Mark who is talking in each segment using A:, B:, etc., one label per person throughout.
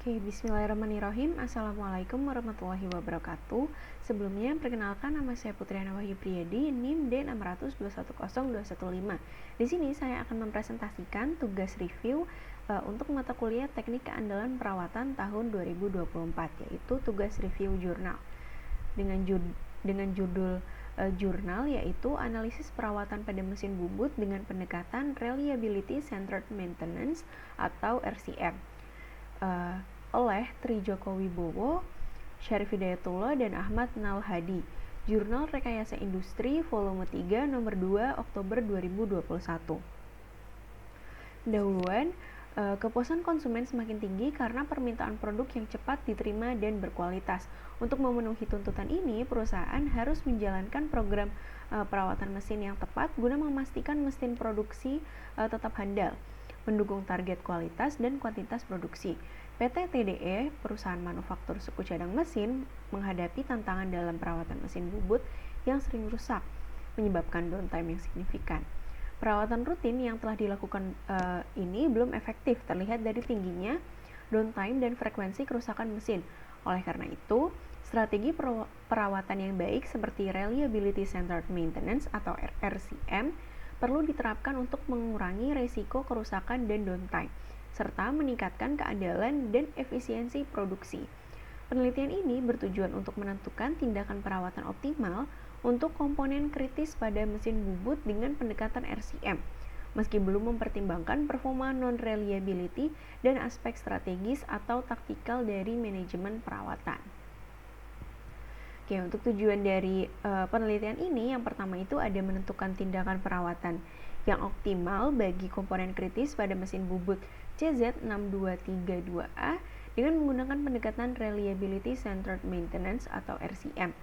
A: Oke, bismillahirrahmanirrahim. Assalamualaikum warahmatullahi wabarakatuh. Sebelumnya, perkenalkan nama saya Putriana Wahyu Priyadi, NIM D6210215. Di sini saya akan mempresentasikan tugas review untuk mata kuliah Teknik Keandalan Perawatan tahun 2024, yaitu tugas review jurnal. Dengan judul jurnal yaitu Analisis Perawatan pada Mesin Bubut dengan Pendekatan Reliability Centered Maintenance atau RCM. Oleh Tri Joko Wibowo, Syarif Hidayatullah, dan Ahmad Nalhadi. Jurnal Rekayasa Industri volume 3 nomor 2 Oktober 2021. Dahuluan, kepuasan konsumen semakin tinggi karena permintaan produk yang cepat diterima dan berkualitas. Untuk memenuhi tuntutan ini, perusahaan harus menjalankan program perawatan mesin yang tepat guna memastikan mesin produksi tetap handal, mendukung target kualitas dan kuantitas produksi. PT TDE, perusahaan manufaktur suku cadang mesin, menghadapi tantangan dalam perawatan mesin bubut yang sering rusak, menyebabkan downtime yang signifikan. Perawatan rutin yang telah dilakukan ini belum efektif, terlihat dari tingginya downtime dan frekuensi kerusakan mesin. Oleh karena itu, strategi perawatan yang baik seperti Reliability Centered Maintenance atau RCM perlu diterapkan untuk mengurangi risiko kerusakan dan downtime, serta meningkatkan keandalan dan efisiensi produksi. Penelitian ini bertujuan untuk menentukan tindakan perawatan optimal untuk komponen kritis pada mesin bubut dengan pendekatan RCM, meski belum mempertimbangkan performa non-reliability dan aspek strategis atau taktikal dari manajemen perawatan. Oke, untuk tujuan dari penelitian ini, yang pertama itu ada menentukan tindakan perawatan yang optimal bagi komponen kritis pada mesin bubut CZ6232A dengan menggunakan pendekatan Reliability Centered Maintenance atau RCM.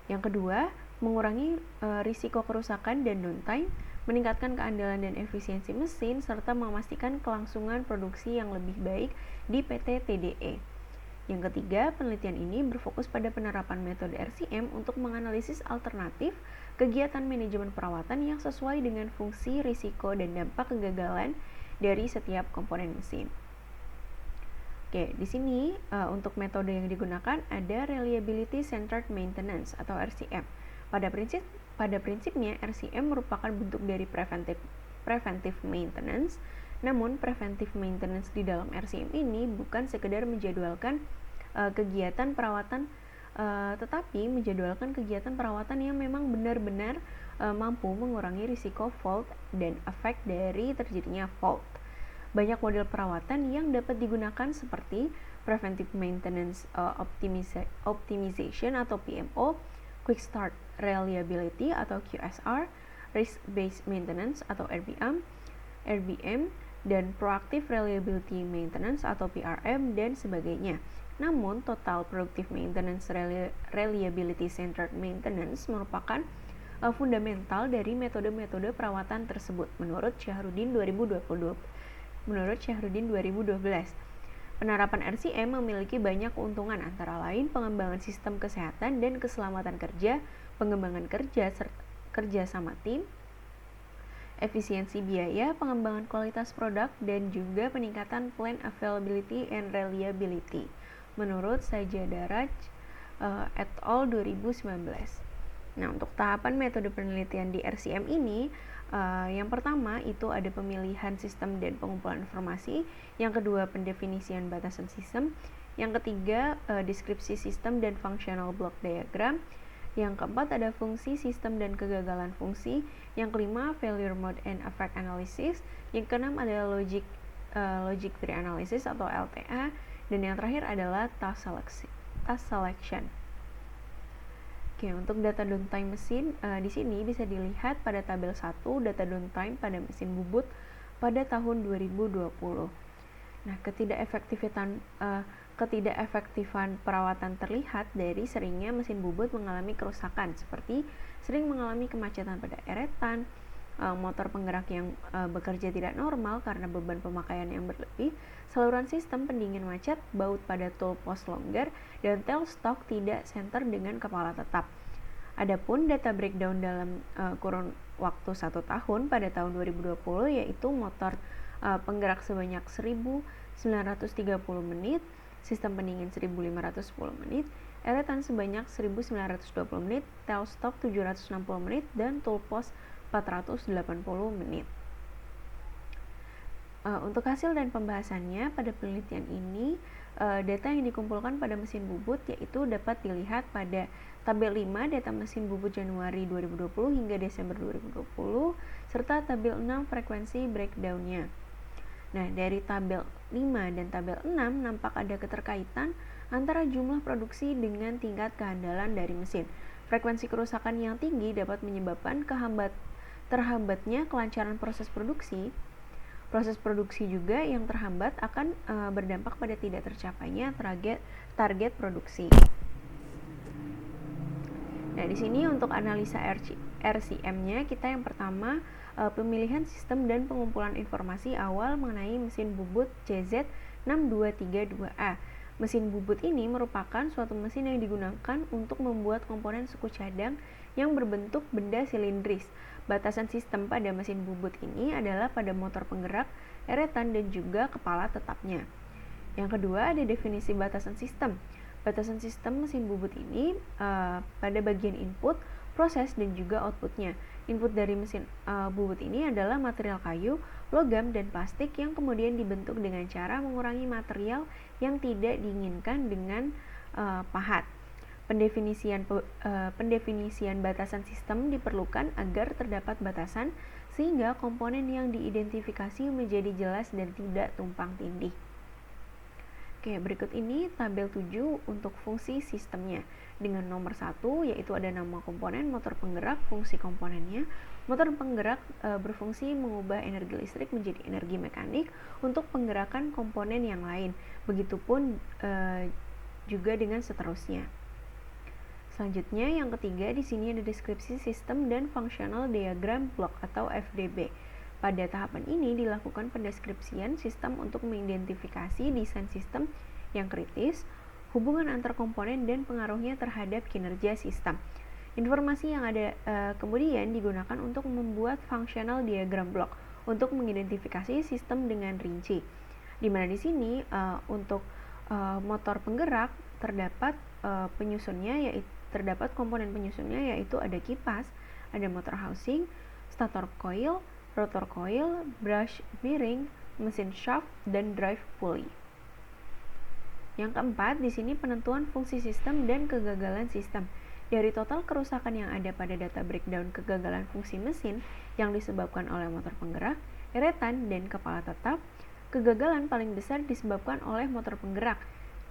A: Yang kedua, mengurangi risiko kerusakan dan downtime, meningkatkan keandalan dan efisiensi mesin, serta memastikan kelangsungan produksi yang lebih baik di PT TDE. Yang ketiga, penelitian ini berfokus pada penerapan metode RCM untuk menganalisis alternatif kegiatan manajemen perawatan yang sesuai dengan fungsi, risiko, dan dampak kegagalan dari setiap komponen mesin. Oke, di sini untuk metode yang digunakan ada Reliability Centered Maintenance atau RCM. Pada prinsipnya RCM merupakan bentuk dari preventive maintenance. Namun preventive maintenance di dalam RCM ini bukan sekedar menjadwalkan kegiatan perawatan, tetapi menjadwalkan kegiatan perawatan yang memang benar-benar mampu mengurangi risiko fault dan efek dari terjadinya fault. Banyak model perawatan yang dapat digunakan seperti Preventive Maintenance Optimization atau PMO, Quick Start Reliability atau QSR, Risk-Based Maintenance atau RBM, dan Proactive Reliability Maintenance atau PRM, dan sebagainya. Namun, Total Productive Maintenance Reliability Centered Maintenance merupakan fundamental dari metode-metode perawatan tersebut menurut Syahrudin 2012. Penerapan RCM memiliki banyak keuntungan, antara lain pengembangan sistem kesehatan dan keselamatan kerja, pengembangan kerja sama tim, efisiensi biaya, pengembangan kualitas produk, dan juga peningkatan plant availability and reliability menurut Sajadaraj et al. 2019. Nah, untuk tahapan metode penelitian di RCM ini, yang pertama itu ada pemilihan sistem dan pengumpulan informasi, yang kedua pendefinisian batasan sistem, yang ketiga deskripsi sistem dan functional block diagram, yang keempat ada fungsi sistem dan kegagalan fungsi, yang kelima failure mode and effect analysis, yang keenam adalah logic tree analysis atau LTA, dan yang terakhir adalah task selection. Oke, untuk data downtime mesin di sini bisa dilihat pada tabel 1 data downtime pada mesin bubut pada tahun 2020. Nah, ketidakefektifan perawatan terlihat dari seringnya mesin bubut mengalami kerusakan, seperti sering mengalami kemacetan pada eretan, motor penggerak yang bekerja tidak normal karena beban pemakaian yang berlebih, saluran sistem pendingin macet, baut pada tool post longgar, dan tailstock tidak center dengan kepala tetap. Adapun data breakdown dalam kurun waktu 1 tahun pada tahun 2020 yaitu motor penggerak sebanyak 1930 menit, sistem pendingin 1510 menit, eretan sebanyak 1920 menit, tail stop 760 menit, dan tool post 480 menit. Untuk hasil dan pembahasannya pada penelitian ini, data yang dikumpulkan pada mesin bubut yaitu dapat dilihat pada tabel 5 data mesin bubut Januari 2020 hingga Desember 2020 serta tabel 6 frekuensi breakdown-nya. Nah, dari tabel 5 dan tabel 6 nampak ada keterkaitan antara jumlah produksi dengan tingkat kehandalan dari mesin. Frekuensi kerusakan yang tinggi dapat menyebabkan terhambatnya kelancaran proses produksi. Proses produksi juga yang terhambat akan berdampak pada tidak tercapainya target produksi. Nah, di sini untuk analisa RCM-nya kita yang pertama pemilihan sistem dan pengumpulan informasi awal mengenai mesin bubut CZ6232A. Mesin bubut ini merupakan suatu mesin yang digunakan untuk membuat komponen suku cadang yang berbentuk benda silindris. Batasan sistem pada mesin bubut ini adalah pada motor penggerak, eretan, dan juga kepala tetapnya. Yang kedua ada definisi batasan sistem. Batasan sistem mesin bubut ini pada bagian input, proses, dan juga outputnya. Input dari mesin bubut ini adalah material kayu, logam, dan plastik yang kemudian dibentuk dengan cara mengurangi material yang tidak diinginkan dengan pahat. Pendefinisian batasan sistem diperlukan agar terdapat batasan sehingga komponen yang diidentifikasi menjadi jelas dan tidak tumpang tindih. Oke, berikut ini tabel 7 untuk fungsi sistemnya. Dengan nomor 1 yaitu ada nama komponen, motor penggerak, fungsi komponennya. Motor penggerak berfungsi mengubah energi listrik menjadi energi mekanik untuk penggerakan komponen yang lain. Begitupun juga dengan seterusnya. Selanjutnya yang ketiga di sini ada deskripsi sistem dan functional diagram block atau FDB. Pada tahapan ini dilakukan pendeskripsian sistem untuk mengidentifikasi desain sistem yang kritis, hubungan antar komponen dan pengaruhnya terhadap kinerja sistem. Informasi yang ada kemudian digunakan untuk membuat functional diagram block untuk mengidentifikasi sistem dengan rinci. Di mana di sini untuk motor penggerak terdapat terdapat komponen penyusunnya yaitu ada kipas, ada motor housing, stator coil, rotor coil, brush bearing, mesin shaft, dan drive pulley. Yang keempat, di sini penentuan fungsi sistem dan kegagalan sistem. Dari total kerusakan yang ada pada data breakdown kegagalan fungsi mesin yang disebabkan oleh motor penggerak, eretan, dan kepala tetap, kegagalan paling besar disebabkan oleh motor penggerak.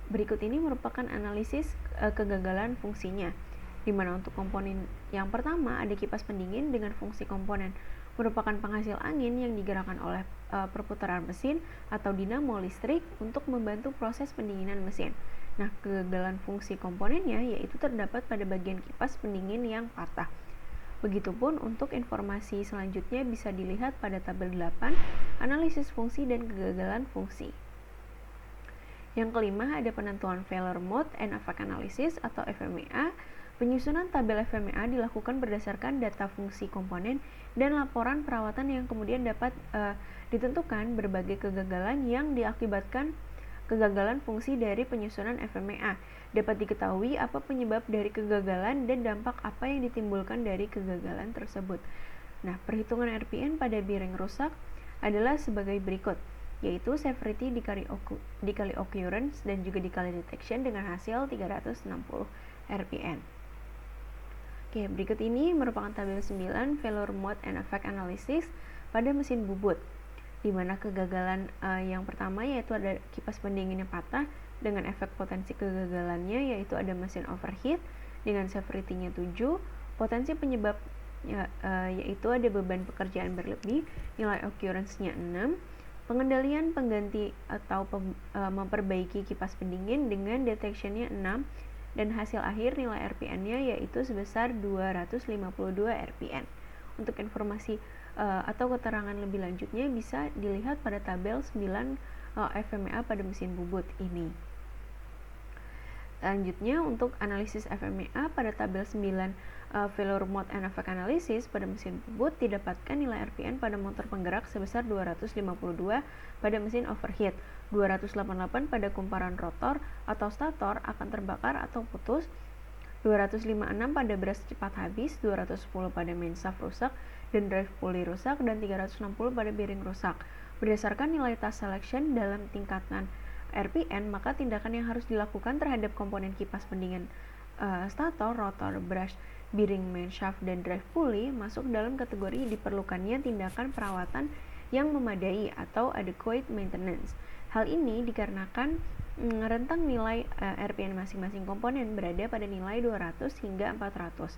A: Berikut ini merupakan analisis kegagalan fungsinya, di mana untuk komponen yang pertama ada kipas pendingin dengan fungsi komponen merupakan penghasil angin yang digerakkan oleh perputaran mesin atau dinamo listrik untuk membantu proses pendinginan mesin. Nah, kegagalan fungsi komponennya yaitu terdapat pada bagian kipas pendingin yang patah. Begitupun untuk informasi selanjutnya bisa dilihat pada tabel 8, analisis fungsi dan kegagalan fungsi. Yang kelima ada penentuan failure mode and effect analysis atau FMEA. Penyusunan tabel FMEA dilakukan berdasarkan data fungsi komponen dan laporan perawatan yang kemudian dapat ditentukan berbagai kegagalan yang diakibatkan kegagalan fungsi dari penyusunan FMEA. Dapat diketahui apa penyebab dari kegagalan dan dampak apa yang ditimbulkan dari kegagalan tersebut. Nah, perhitungan RPN pada bearing rusak adalah sebagai berikut, yaitu severity dikali occurrence dan juga dikali detection dengan hasil 360 RPN. Oke, berikut ini merupakan tabel 9 failure mode and effect analysis pada mesin bubut, di mana kegagalan yang pertama yaitu ada kipas pendingin yang patah dengan efek potensi kegagalannya yaitu ada mesin overheat dengan severity-nya 7, potensi penyebab yaitu ada beban pekerjaan berlebih, nilai occurrence-nya 6, pengendalian pengganti atau memperbaiki kipas pendingin dengan detection-nya 6, dan hasil akhir nilai RPN-nya yaitu sebesar 252 RPN. Untuk informasi atau keterangan lebih lanjutnya bisa dilihat pada tabel 9 FMEA pada mesin bubut ini. Selanjutnya untuk analisis FMEA pada tabel 9 failure mode and effect analysis pada mesin bubut didapatkan nilai RPN pada motor penggerak sebesar 252 pada mesin overheat, 288 pada kumparan rotor atau stator akan terbakar atau putus, 256 pada beras cepat habis, 210 pada main shaft rusak dan drive pulley rusak, dan 360 pada bearing rusak. Berdasarkan nilai task selection dalam tingkatan RPN, maka tindakan yang harus dilakukan terhadap komponen kipas pendingin stator, rotor, brush, bearing, main shaft, dan drive pulley masuk dalam kategori diperlukannya tindakan perawatan yang memadai atau adequate maintenance. Hal ini dikarenakan rentang nilai RPN masing-masing komponen berada pada nilai 200 hingga 400.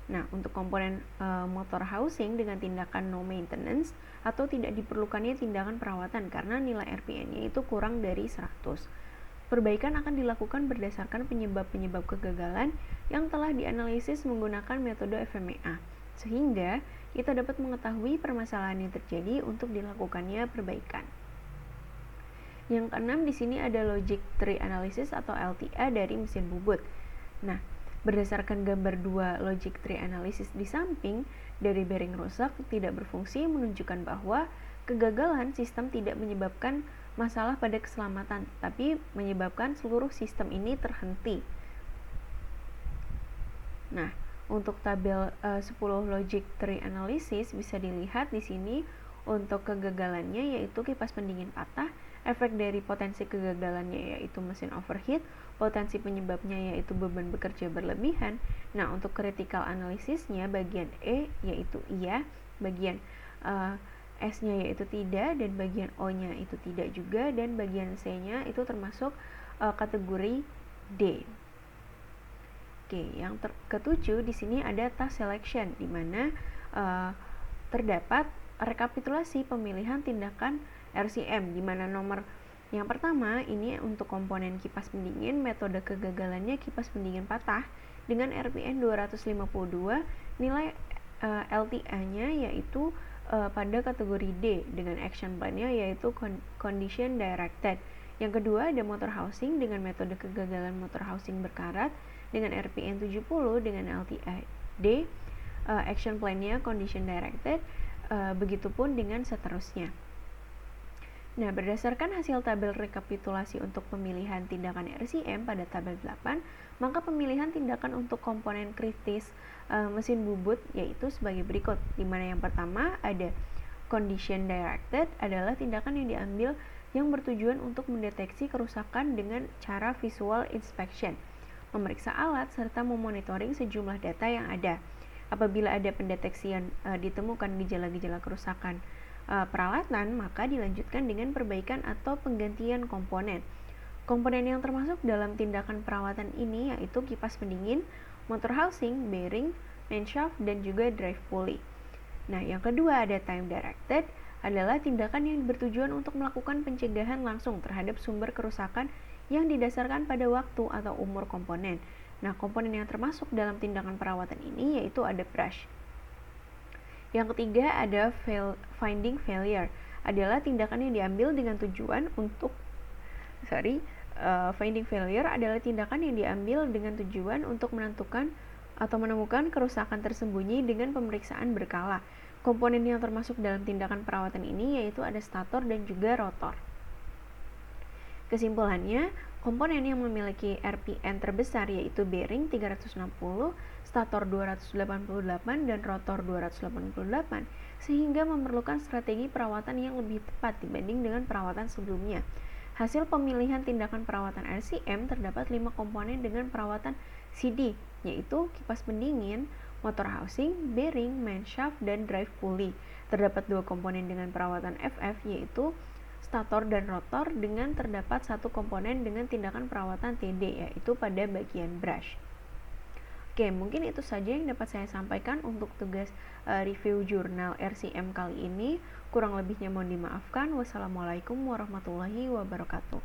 A: Nah, untuk komponen motor housing dengan tindakan no maintenance atau tidak diperlukannya tindakan perawatan karena nilai RPN-nya itu kurang dari 100. Perbaikan akan dilakukan berdasarkan penyebab-penyebab kegagalan yang telah dianalisis menggunakan metode FMEA, sehingga kita dapat mengetahui permasalahan yang terjadi untuk dilakukannya perbaikan. Yang keenam di sini ada logic tree analysis atau LTA dari mesin bubut. Nah, berdasarkan gambar 2 logic tree analysis di samping, dari bearing rusak tidak berfungsi menunjukkan bahwa kegagalan sistem tidak menyebabkan masalah pada keselamatan, tapi menyebabkan seluruh sistem ini terhenti. Nah, untuk tabel 10 logic tree analysis bisa dilihat di sini untuk kegagalannya yaitu kipas pendingin patah, efek dari potensi kegagalannya yaitu mesin overheat, potensi penyebabnya yaitu beban bekerja berlebihan. Nah, untuk critical analisisnya bagian E yaitu iya, bagian S-nya yaitu tidak, dan bagian O-nya itu tidak juga, dan bagian C-nya itu termasuk kategori D. Oke, yang ketujuh di sini ada task selection, di mana terdapat rekapitulasi pemilihan tindakan RCM, di mana nomor yang pertama ini untuk komponen kipas pendingin, metode kegagalannya kipas pendingin patah dengan RPN 252, nilai LTA-nya yaitu pada kategori D dengan action plan-nya yaitu condition directed. Yang kedua ada motor housing dengan metode kegagalan motor housing berkarat dengan RPN 70 dengan LTA D, action plan-nya condition directed, begitupun dengan seterusnya. Nah, berdasarkan hasil tabel rekapitulasi untuk pemilihan tindakan RCM pada tabel 8, maka pemilihan tindakan untuk komponen kritis mesin bubut yaitu sebagai berikut, di mana yang pertama ada condition directed adalah tindakan yang diambil yang bertujuan untuk mendeteksi kerusakan dengan cara visual inspection, memeriksa alat serta memonitoring sejumlah data yang ada. Apabila ada pendeteksian ditemukan gejala-gejala kerusakan peralatan, maka dilanjutkan dengan perbaikan atau penggantian komponen. Komponen yang termasuk dalam tindakan perawatan ini yaitu kipas pendingin, motor housing, bearing, main shaft, dan juga drive pulley. Nah, yang kedua ada time directed adalah tindakan yang bertujuan untuk melakukan pencegahan langsung terhadap sumber kerusakan yang didasarkan pada waktu atau umur komponen. Nah, komponen yang termasuk dalam tindakan perawatan ini yaitu ada brush. Yang ketiga ada finding failure, adalah tindakan yang diambil dengan tujuan untuk finding failure adalah tindakan yang diambil dengan tujuan untuk menentukan atau menemukan kerusakan tersembunyi dengan pemeriksaan berkala. Komponen yang termasuk dalam tindakan perawatan ini yaitu ada stator dan juga rotor. Kesimpulannya, komponen yang memiliki RPN terbesar yaitu bearing 360, stator 288, dan rotor 288, sehingga memerlukan strategi perawatan yang lebih tepat dibanding dengan perawatan sebelumnya. Hasil pemilihan tindakan perawatan RCM terdapat 5 komponen dengan perawatan CD, yaitu kipas pendingin, motor housing, bearing, main shaft, dan drive pulley. Terdapat 2 komponen dengan perawatan FF, yaitu stator dan rotor, dengan terdapat 1 komponen dengan tindakan perawatan TD, yaitu pada bagian brush. Oke, mungkin itu saja yang dapat saya sampaikan untuk tugas review jurnal RCM kali ini. Kurang lebihnya mohon dimaafkan. Wassalamualaikum warahmatullahi wabarakatuh.